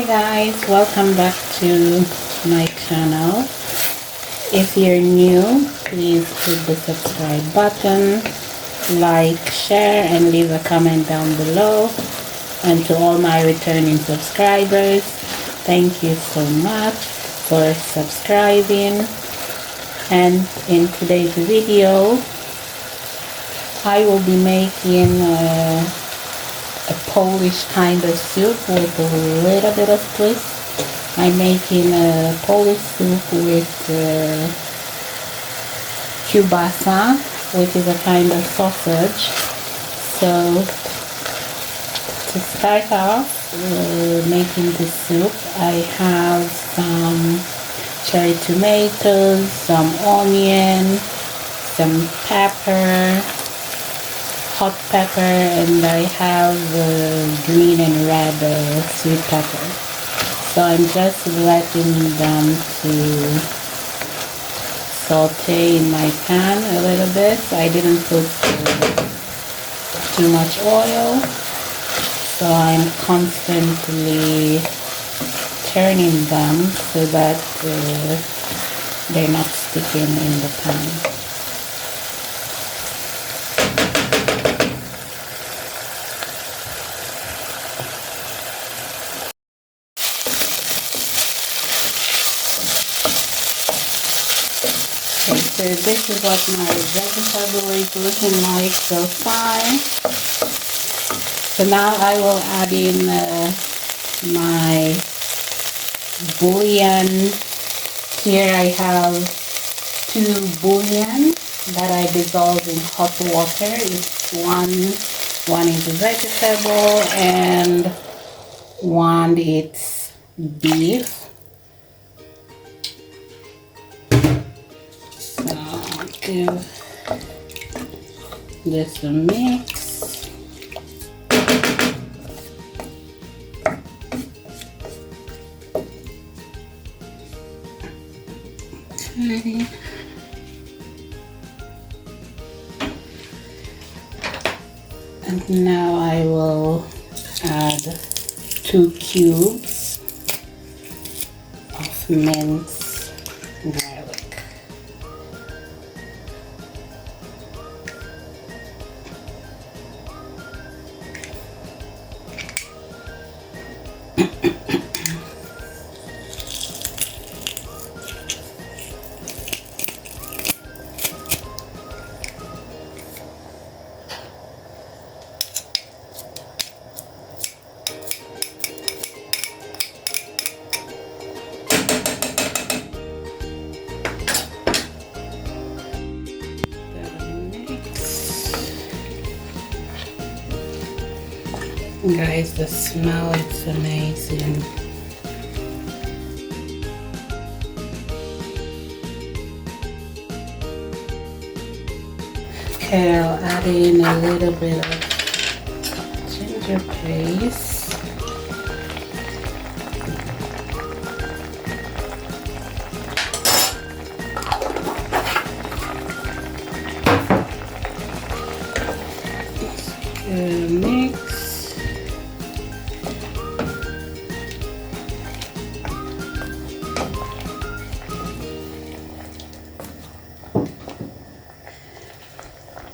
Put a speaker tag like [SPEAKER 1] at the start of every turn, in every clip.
[SPEAKER 1] guys, welcome back to my channel. If you're new, please hit the subscribe button, like, share, and leave a comment down below. And to all my returning subscribers, thank you so much for subscribing. And in today's video, I will be making a Polish kind of soup with a little bit of twist. I'm making a Polish soup with kielbasa, which is a kind of sausage. So to start off making this soup, I have some cherry tomatoes, some onion, some pepper, hot pepper, and I have green and red sweet pepper. So I'm just letting them to saute in my pan a little bit. I didn't put too much oil, so I'm constantly turning them so that they're not sticking in the pan. So this is what my vegetable is looking like so far. So now I will add in my bouillon. Here I have 2 bouillon that I dissolve in hot water. It's one is vegetable and one it's beef. Give this a mix. Okay. And now I will add 2 cubes of minced garlic. Guys, the smell is amazing. Okay, I'll add in a little bit of ginger paste. Mix.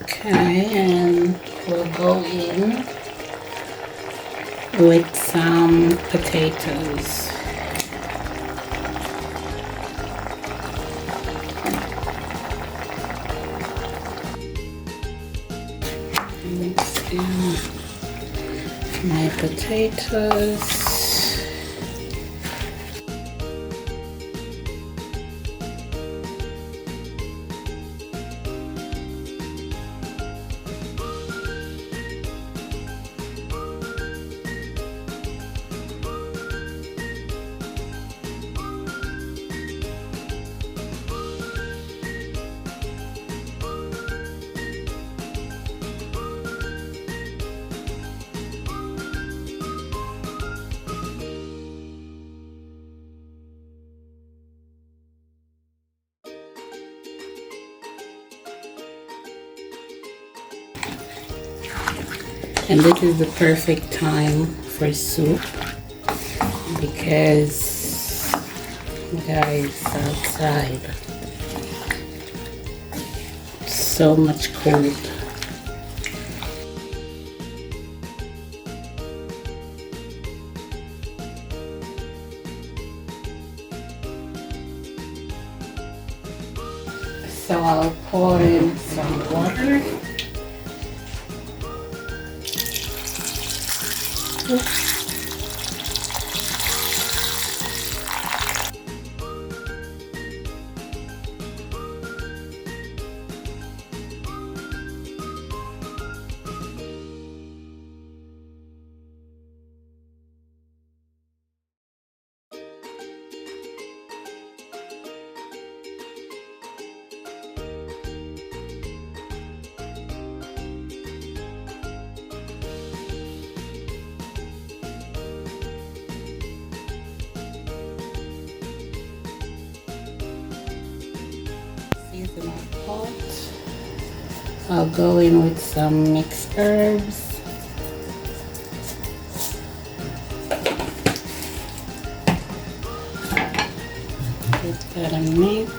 [SPEAKER 1] Okay, and we'll go in with some potatoes. Mix in my potatoes. And this is the perfect time for soup because guys, outside so much cold. So I'll pour in some water. Season my pot. I'll go in with some mixed herbs. Give that a mix.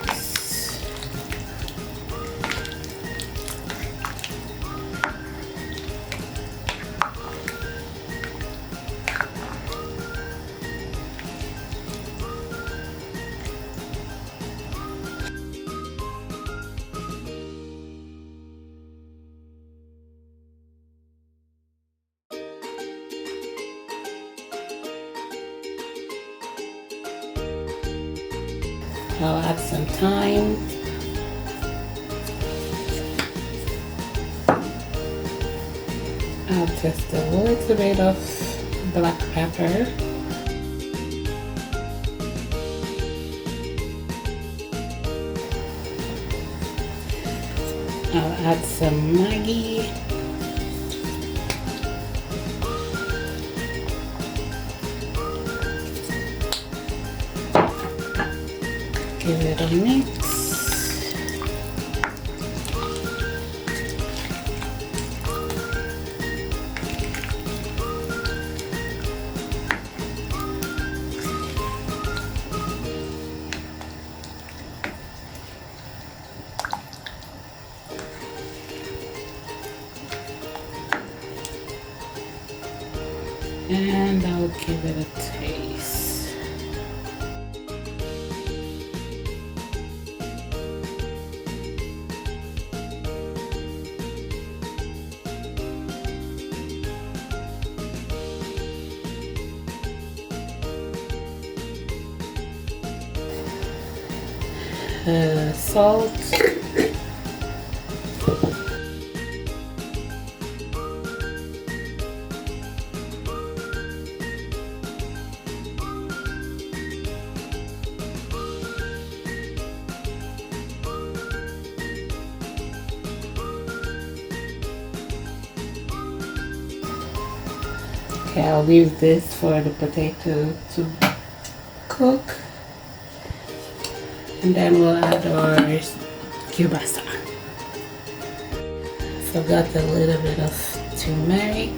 [SPEAKER 1] I'll add some thyme. Add just a little bit of black pepper. I'll add some Maggi. Give it a mix. And I'll give it a taste. Salt, okay, I'll leave this for the potato to cook. And then we'll add our kielbasa. So got a little bit of turmeric.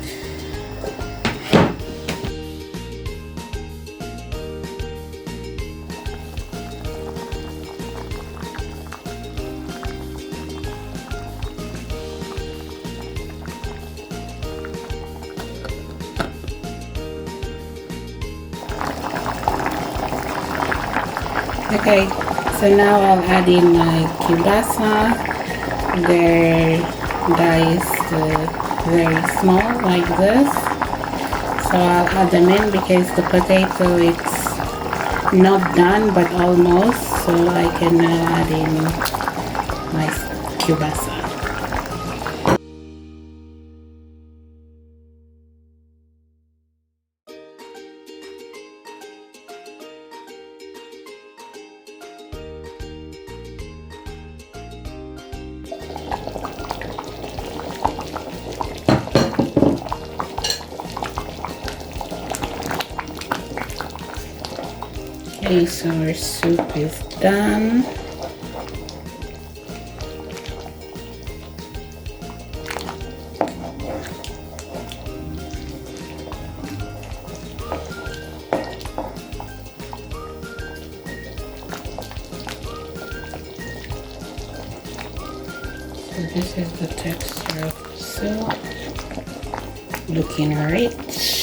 [SPEAKER 1] Okay, so now I'll add in my kielbasa. They're diced very small like this. So I'll add them in because the potato it's not done but almost. So I can now add in my kielbasa. Okay, so our soup is done. So this is the texture of the soup. Looking rich.